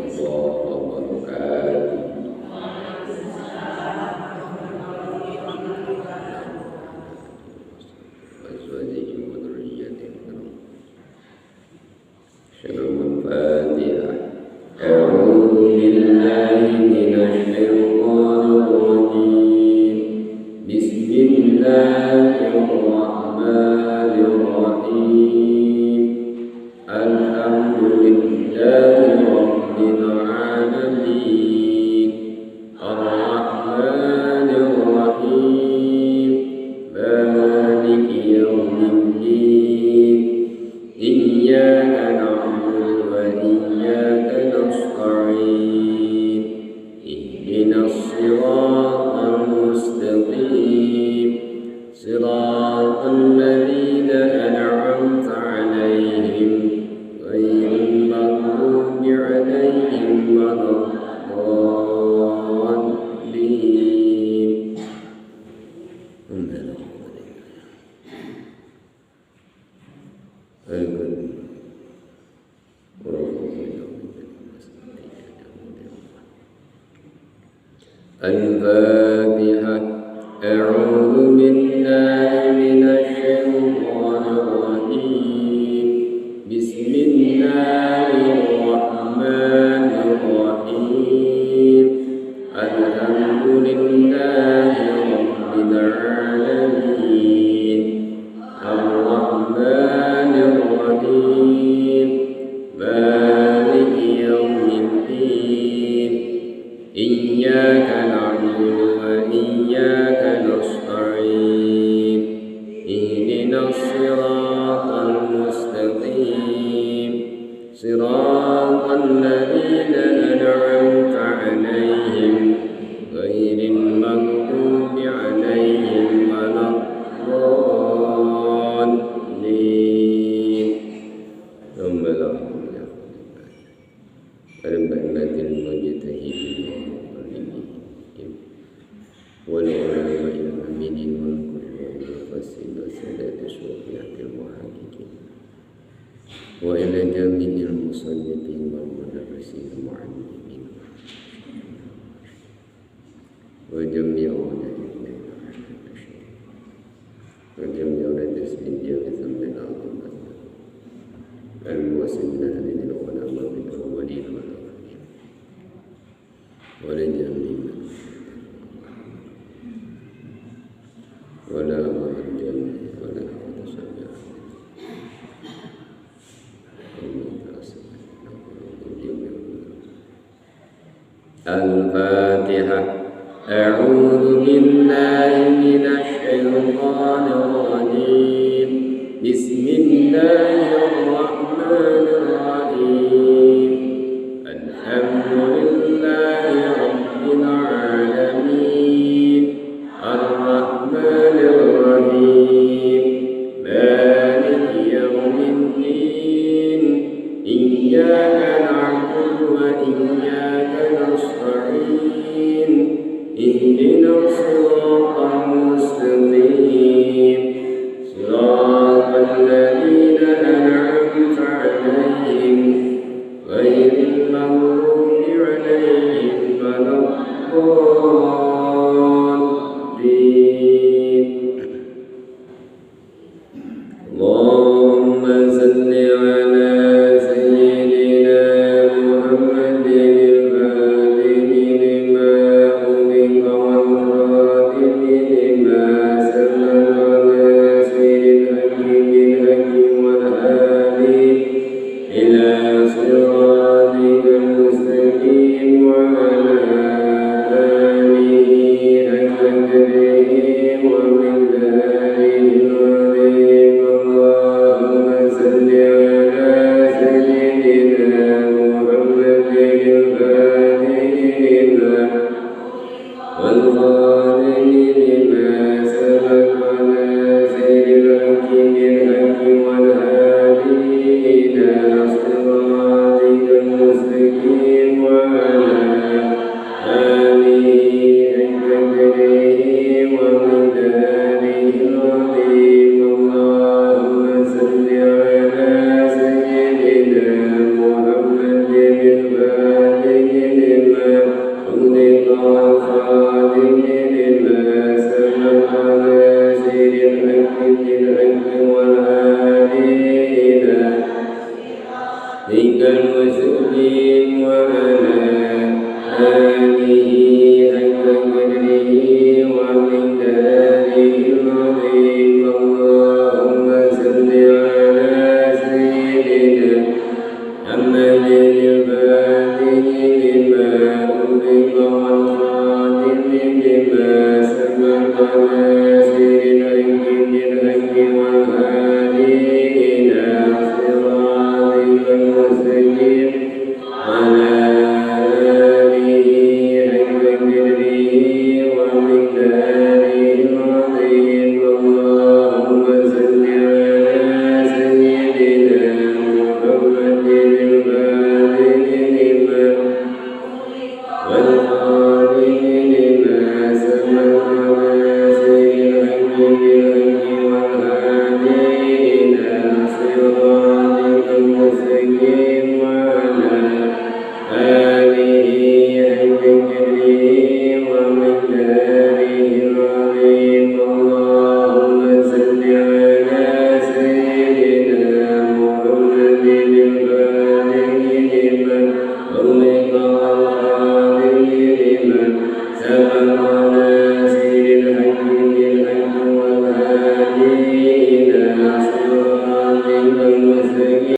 warahmatullahi wabarakatuh. الفاتحة. أعوذ بالله من الشيطان الرجيم. بسم الله الرحمن الرحيم. الحمد لله رب العالمين. الرحمن الرحيم. مالك يوم الدين. إياك نعبد وإياك نستعين. اهدنا الصراط المستقيم. صراط الذين أنعمت عليهم غير المغضوب عليهم ولا الضالين. ثم المجتهدين والعلماء العاملين والقراء والفاسدين والسادات الشيوخ المحققين وإلى جميع المصنفين والمدرسين المعلمين وجميع الذين يثمن عظمة الموسمين للعلماء الأولين والآخرين ولجميع ولا الجنة ولا تسمع الفاتحة. أعوذ بالله من الشيطان الرجيم. بسم الله الرحمن الرحيم. الحمد لله رب العالمين. الرحمن الرحيم. مالك يوم الدين. إياك نعبد وإياك نستعين. اهدنا الصراط المستقيم. صراط الذين أنعمت عليهم غير المغضوب عليهم ولا الضالين. اللهم صل على سيدنا محمد الفاتح لما أغلق والخاتم لما سبق ناصر الحق بالحق والهادي إلى صراطك المستقيم وعلى آله حق قدره على سيدنا